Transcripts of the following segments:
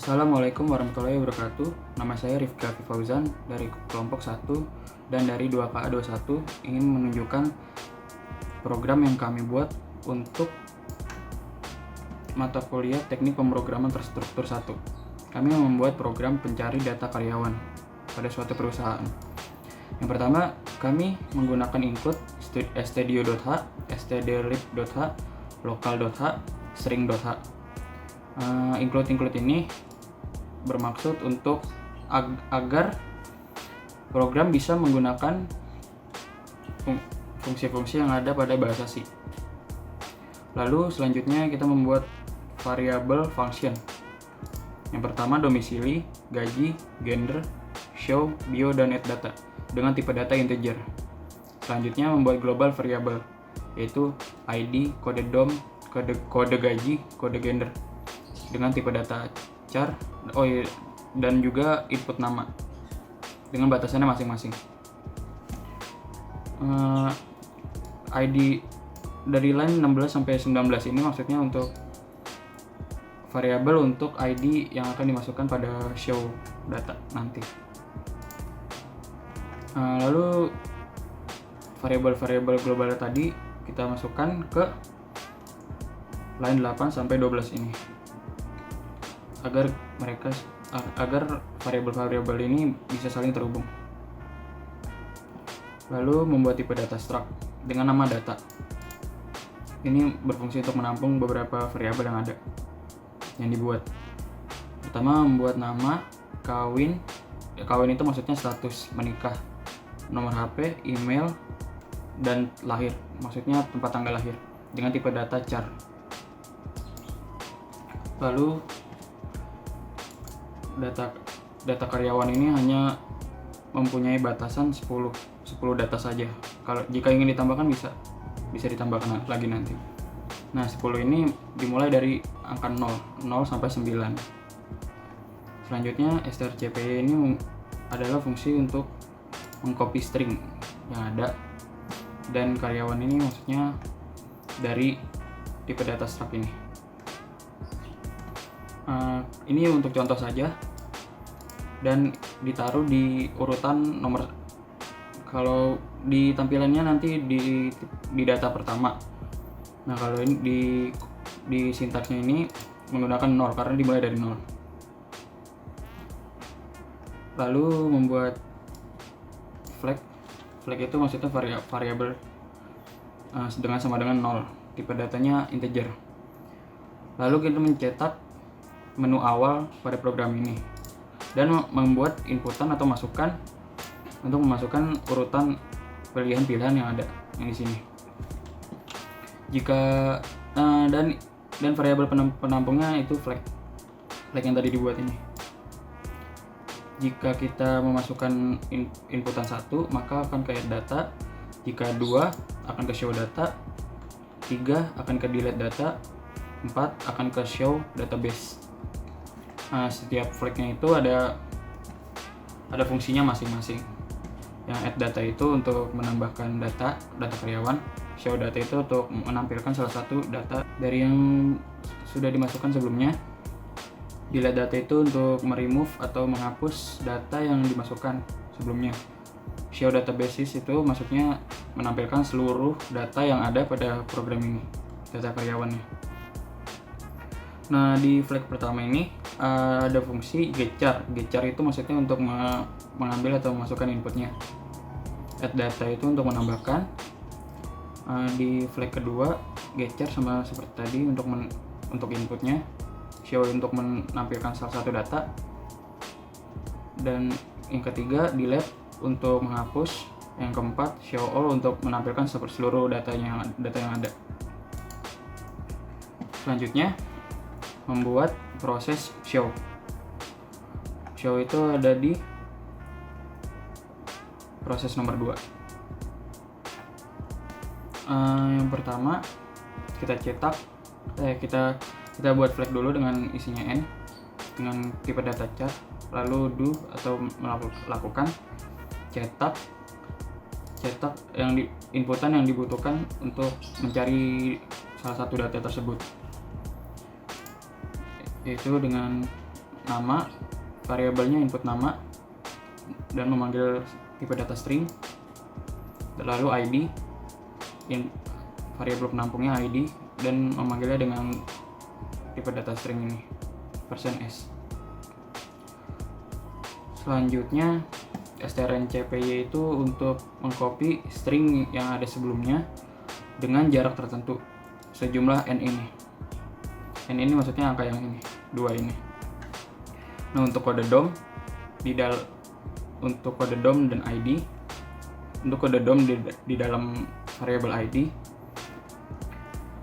Assalamualaikum warahmatullahi wabarakatuh. Nama saya Rifka Fauzan dari kelompok 1 dan dari 2KA21 ingin menunjukkan program yang kami buat untuk mata kuliah Teknik Pemrograman Terstruktur 1. Kami membuat program pencari data karyawan pada suatu perusahaan. Yang pertama, kami menggunakan include stdio.h, stdlib.h, local.h, string.h. Include ini bermaksud untuk agar program bisa menggunakan fungsi-fungsi yang ada pada bahasa C. Lalu selanjutnya kita membuat variabel function. Yang pertama domisili, gaji, gender, show, bio, dan add data dengan tipe data integer. Selanjutnya membuat global variable yaitu ID, kode DOM, kode gaji, kode gender dengan tipe data char, dan juga input nama dengan batasannya masing-masing. ID dari line 16 sampai 19 ini maksudnya untuk variabel untuk ID yang akan dimasukkan pada show data nanti. Lalu variabel-variabel global tadi kita masukkan ke line 8 sampai 12 ini agar variabel-variabel ini bisa saling terhubung. Lalu membuat tipe data struct dengan nama data. Ini berfungsi untuk menampung beberapa variabel yang ada yang dibuat. Pertama membuat nama, kawin. Kawin itu maksudnya status menikah, nomor HP, email, dan lahir, maksudnya tempat tanggal lahir dengan tipe data char. Lalu data karyawan ini hanya mempunyai batasan 10 data saja. Kalau jika ingin ditambahkan bisa ditambahkan lagi nanti. Nah, 10 ini dimulai dari angka 0 sampai 9. Selanjutnya strcpy ini adalah fungsi untuk mengcopy string yang ada, dan karyawan ini maksudnya dari tipe data struct ini. Ini untuk contoh saja dan ditaruh di urutan nomor. Kalau di tampilannya nanti di data pertama. Nah, kalau ini di sintaksnya ini menggunakan 0 karena dimulai dari 0. Lalu membuat flag itu maksudnya variabel sama dengan 0, tipe datanya integer. Lalu kita mencetak menu awal pada program ini dan membuat inputan atau masukan untuk memasukkan urutan pilihan-pilihan yang ada yang di sini. Jika dan variabel penampungnya itu flag yang tadi dibuat ini. Jika kita memasukkan inputan 1, maka akan ke add data. Jika 2 akan ke show data, 3 akan ke delete data, 4 akan ke show database. Setiap flagnya itu ada fungsinya masing-masing. Yang add data itu untuk menambahkan data karyawan, show data itu untuk menampilkan salah satu data dari yang sudah dimasukkan sebelumnya, delete data itu untuk meremove atau menghapus data yang dimasukkan sebelumnya. Show databases itu maksudnya menampilkan seluruh data yang ada pada program ini, data karyawannya. Nah, di flag pertama ini ada fungsi getchar. Getchar itu maksudnya untuk mengambil atau memasukkan inputnya. Add data itu untuk menambahkan. Di flag kedua getchar sama seperti tadi untuk inputnya. Show untuk menampilkan salah satu data. Dan yang ketiga delete untuk menghapus. Yang keempat show all untuk menampilkan seluruh data yang ada. Selanjutnya membuat proses show. Show itu ada di proses nomor 2. Yang pertama kita cetak, kita buat flag dulu dengan isinya n dengan tipe data char, lalu do atau melakukan cetak yang inputan yang dibutuhkan untuk mencari salah satu data tersebut. yaitu dengan nama, variabelnya input nama, dan memanggil tipe data string, lalu ID, variabel penampungnya ID, dan memanggilnya dengan tipe data string ini, %s. Selanjutnya strncpy itu untuk mengcopy string yang ada sebelumnya dengan jarak tertentu sejumlah n ini. N ini maksudnya angka yang ini, 2 ini. Nah, untuk kode DOM untuk kode DOM dan ID, untuk kode DOM di dalam variabel ID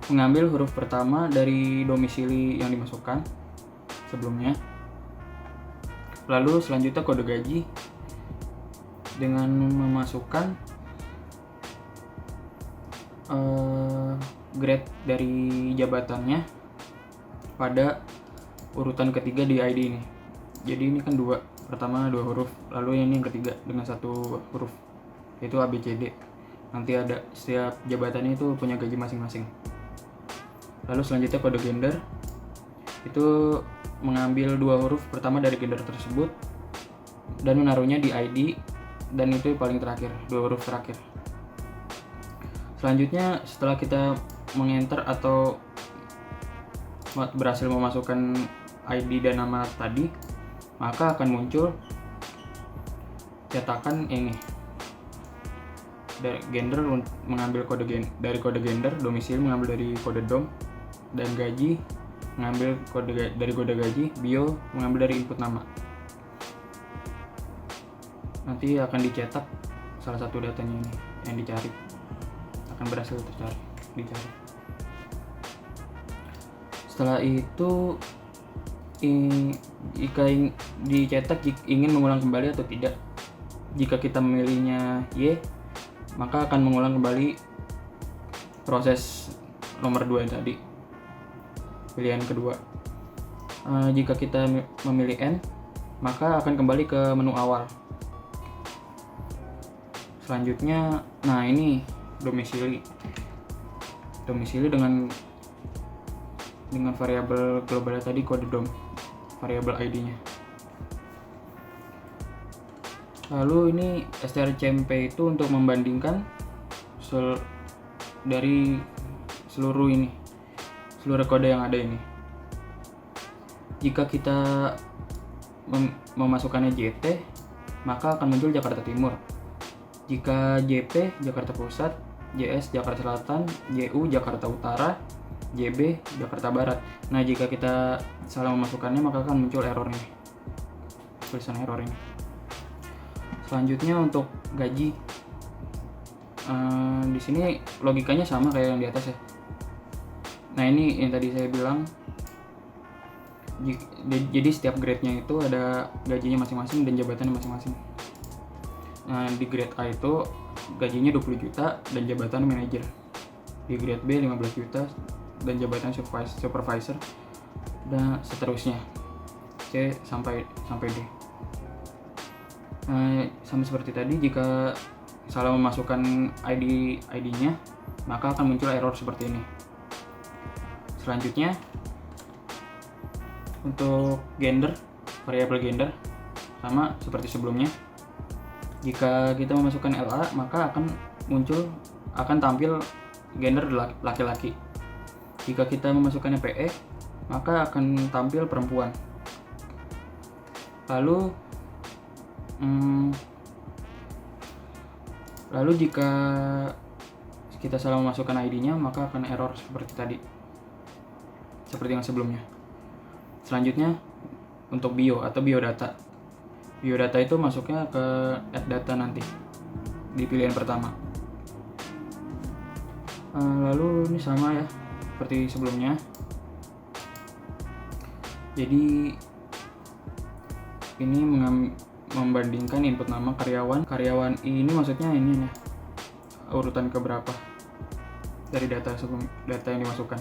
mengambil huruf pertama dari domisili yang dimasukkan sebelumnya. Lalu selanjutnya kode gaji dengan memasukkan grade dari jabatannya pada urutan ketiga di ID ini. Jadi ini kan pertama 2 huruf, lalu ini yang ketiga dengan 1 huruf, yaitu ABCD. Nanti ada setiap jabatannya itu punya gaji masing-masing. Lalu selanjutnya kode gender itu mengambil 2 huruf pertama dari gender tersebut dan menaruhnya di ID, dan itu paling terakhir, 2 huruf terakhir. Selanjutnya setelah kita mengenter atau berhasil memasukkan ID dan nama tadi, maka akan muncul cetakan ini. Dari gender mengambil dari kode gender, domisili mengambil dari kode DOM, dan gaji mengambil dari kode gaji, bio mengambil dari input nama. Nanti akan dicetak salah satu datanya ini yang dicari, akan berhasil dicari. Setelah itu jika dicetak ingin mengulang kembali atau tidak. Jika kita memilihnya Y, maka akan mengulang kembali proses nomor 2 yang tadi, pilihan kedua. Jika kita memilih N, maka akan kembali ke menu awal. Selanjutnya, nah ini domisili dengan variabel globalnya tadi, kode DOM, variabel ID-nya. Lalu ini strcmp itu untuk membandingkan dari seluruh kode yang ada ini. Jika kita memasukkannya JT, maka akan muncul Jakarta Timur. Jika JP, Jakarta Pusat, JS, Jakarta Selatan, JU, Jakarta Utara, JB, Jakarta Barat. Nah, jika kita salah memasukkannya, maka akan muncul error ini, tulisan error ini. Selanjutnya untuk gaji, di sini logikanya sama kayak yang di atas ya. Nah, ini yang tadi saya bilang, jadi setiap grade-nya itu ada gajinya masing-masing dan jabatannya masing-masing. Nah, di grade A itu gajinya 20 juta dan jabatan manajer. Di grade B 15 juta dan jabatan supervisor, dan seterusnya C sampai D. Sama seperti tadi, jika salah memasukkan ID-nya, maka akan muncul error seperti ini. Selanjutnya untuk gender, variabel gender sama seperti sebelumnya. Jika kita memasukkan LA, maka akan tampil gender laki-laki. Jika kita memasukkannya PE, maka akan tampil perempuan. Lalu jika kita salah memasukkan ID-nya, maka akan error seperti tadi, seperti yang sebelumnya. Selanjutnya untuk bio atau biodata. Biodata itu masuknya ke add data nanti di pilihan pertama. Lalu ini sama ya seperti sebelumnya. Jadi ini membandingkan input nama karyawan ini, maksudnya ini nih, urutan keberapa dari data yang dimasukkan.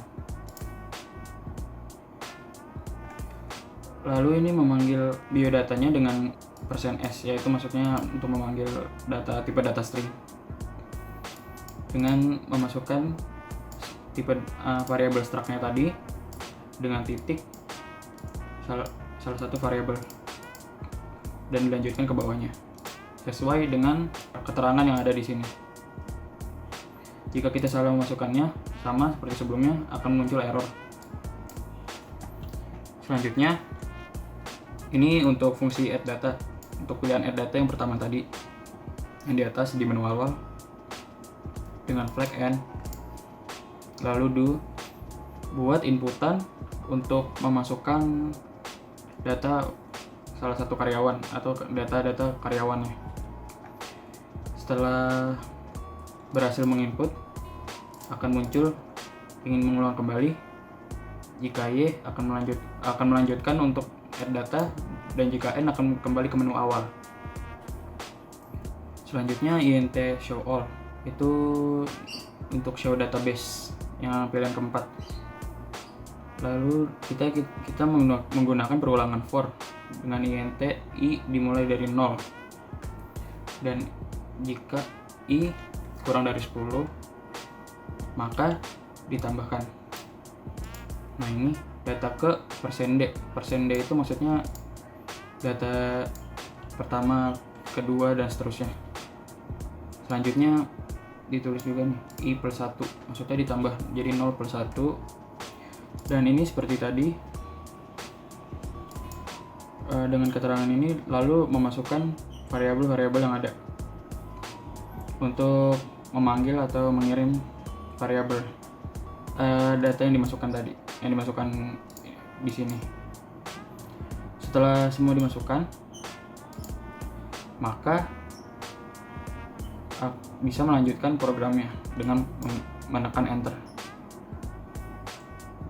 Lalu ini memanggil biodatanya dengan %s, yaitu maksudnya untuk memanggil tipe data string dengan memasukkan tipe variabel struct-nya tadi dengan titik, salah satu variabel dan dilanjutkan ke bawahnya sesuai dengan keterangan yang ada di sini. Jika kita salah memasukkannya, sama seperti sebelumnya akan muncul error. Selanjutnya, ini untuk fungsi add data. Untuk pilihan add data yang pertama tadi, yang di atas di menu awal dengan flag n, lalu buat inputan untuk memasukkan data salah satu karyawan atau data-data karyawannya. Setelah berhasil menginput, akan muncul ingin mengulang kembali. Jika Y akan melanjutkan untuk add data, dan jika N akan kembali ke menu awal. Selanjutnya int show all, itu untuk show database yang pilihan keempat. Lalu kita menggunakan perulangan for dengan int I dimulai dari 0, dan jika I kurang dari 10 maka ditambahkan. Nah, ini data ke %d. %d itu maksudnya data pertama, kedua, dan seterusnya. Selanjutnya ditulis juga nih I plus 1, maksudnya ditambah jadi 0 plus 1. Dan ini seperti tadi, dengan keterangan ini lalu memasukkan variabel-variabel yang ada untuk memanggil atau mengirim variabel data yang dimasukkan tadi, yang dimasukkan di sini. Setelah semua dimasukkan, maka bisa melanjutkan programnya dengan menekan enter.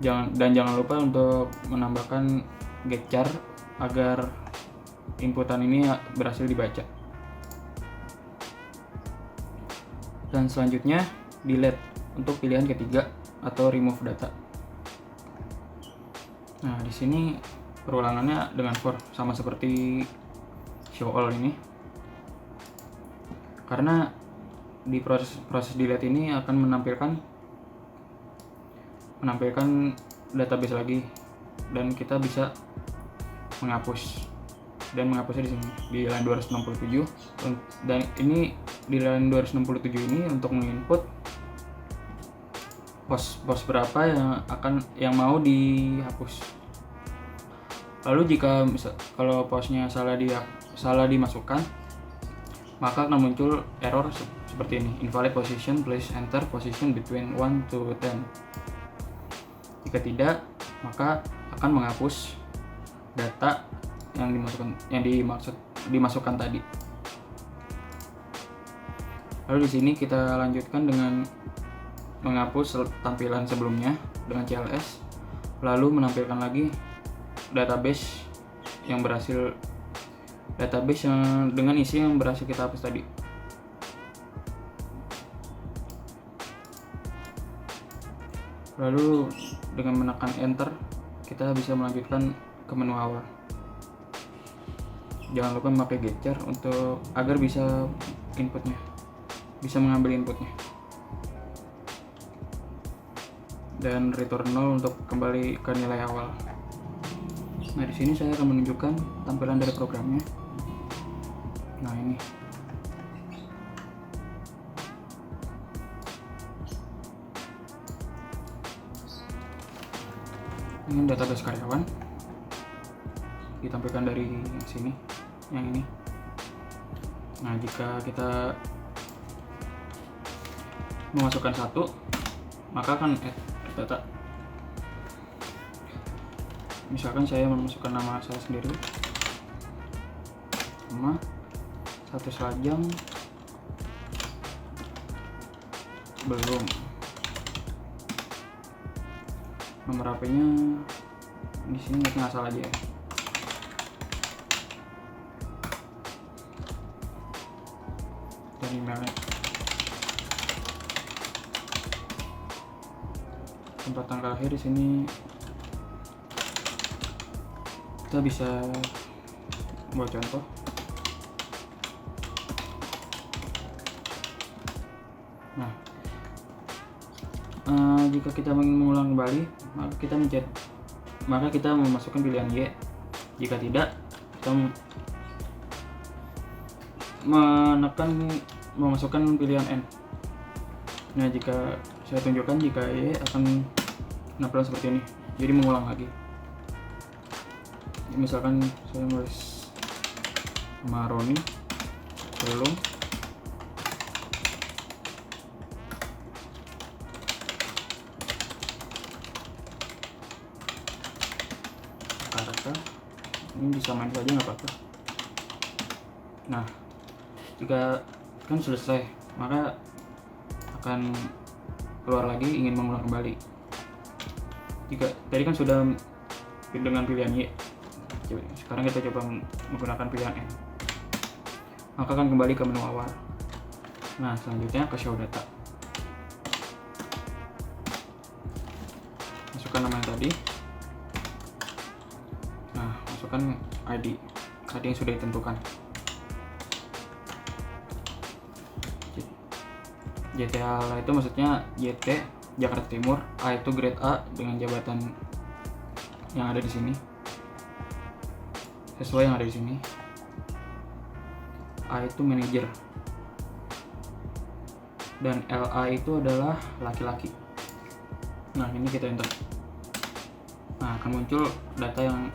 Jangan lupa untuk menambahkan get char agar inputan ini berhasil dibaca. Dan selanjutnya delete untuk pilihan ketiga atau remove data. Nah, di sini perulangannya dengan for, sama seperti show all ini. Karena di proses delete ini akan menampilkan database lagi, dan kita bisa menghapus. Dan menghapusnya di sini di line 267, dan ini di line 267 ini untuk menginput pos berapa yang mau dihapus. Lalu jika kalau posnya salah dimasukkan, maka akan muncul error seperti ini, invalid position, please enter position between 1 to 10. Jika tidak, maka akan menghapus data yang dimasukkan tadi. Lalu di sini kita lanjutkan dengan menghapus tampilan sebelumnya dengan CLS, lalu menampilkan lagi database yang dengan isi yang berhasil kita hapus tadi. Lalu dengan menekan enter, kita bisa melanjutkan ke menu awal. Jangan lupa memakai get char agar bisa mengambil inputnya. Dan return 0 untuk kembali ke nilai awal. Nah, di sini saya akan menunjukkan tampilan dari programnya. Nah, ini database karyawan ditampilkan dari sini, yang ini. Nah, jika kita memasukkan 1, maka akan add data. Misalkan saya memasukkan nama saya sendiri, nama, status lajang, belum, nomor HP-nya di sini ngasal aja ya. Dan emailnya. Tempat tanggal lahir di sini kita bisa buat contoh. Nah, jika kita ingin mengulang kembali, maka kita memasukkan pilihan Y Jika tidak, kita memasukkan pilihan N. Nah, jika saya tunjukkan, jika Y akan penampilan seperti ini, jadi mengulang lagi. Misalkan saya nulis maroni belum kata, ini disamain saja nggak apa-apa. Nah, jika kan selesai, maka akan keluar lagi ingin mengulang kembali. Jika tadi kan sudah dengan pilihan Y, sekarang kita coba menggunakan pilihan N, maka akan kembali ke menu awal. Nah, selanjutnya ke show data, masukkan nama yang tadi. Nah, masukkan ID yang sudah ditentukan. JTL itu maksudnya JT Jakarta Timur, A itu grade A dengan jabatan yang ada di sini, sesuai yang ada di sini. A itu manajer dan LA itu adalah laki-laki. Nah, ini kita enter. Nah, akan muncul data yang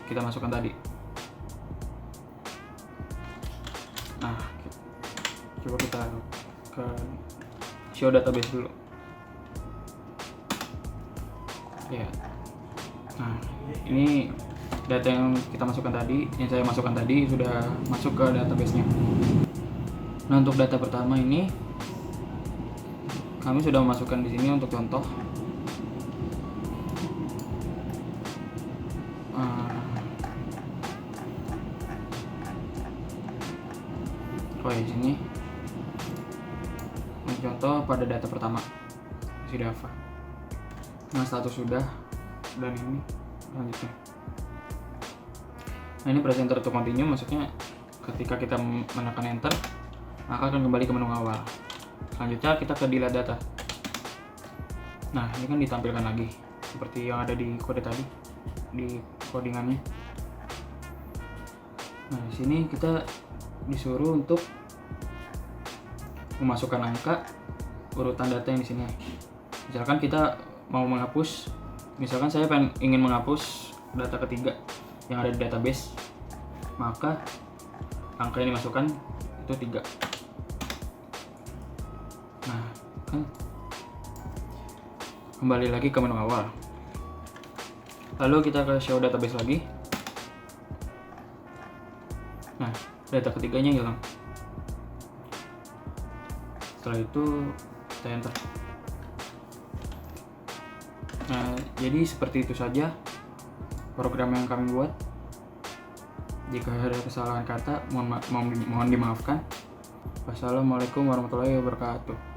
kita masukkan tadi. Nah, coba kita ke show database dulu ya. Nah, ini data yang kita masukkan tadi, yang saya masukkan tadi sudah masuk ke database-nya. Nah, untuk data pertama ini kami sudah memasukkan di sini untuk contoh. Di sini contoh pada data pertama sudah apa? Nah, status sudah, dan ini lanjutnya. Nah, ini presenter to continue, maksudnya ketika kita menekan enter maka akan kembali ke menu awal. Selanjutnya kita ke delete data. Nah, ini kan ditampilkan lagi seperti yang ada di kode tadi, di codingannya. Nah, di sini kita disuruh untuk memasukkan angka urutan data yang di sini. Misalkan kita mau menghapus, misalkan saya ingin menghapus data ketiga yang ada di database, maka angka yang dimasukkan itu 3. Nah, kan kembali lagi ke menu awal. Lalu kita ke show database lagi. Nah, data ketiganya hilang. Setelah itu kita enter. Nah, jadi seperti itu saja program yang kami buat. Jika ada kesalahan kata, mohon dimaafkan. Wassalamualaikum warahmatullahi wabarakatuh.